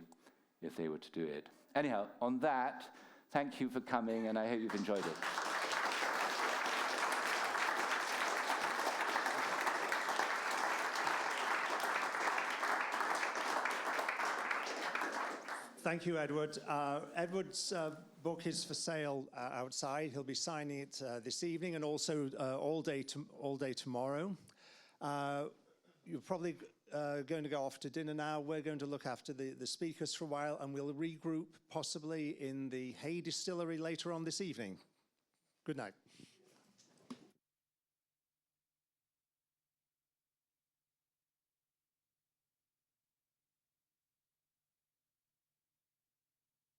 if they were to do it. Anyhow, on that, thank you for coming, and I hope you've enjoyed it. Thank you, Edward. Edward's book is for sale outside. He'll be signing it this evening and also all day tomorrow. You're probably going to go off to dinner now. We're going to look after the speakers for a while, and we'll regroup possibly in the Hay Distillery later on this evening. Good night.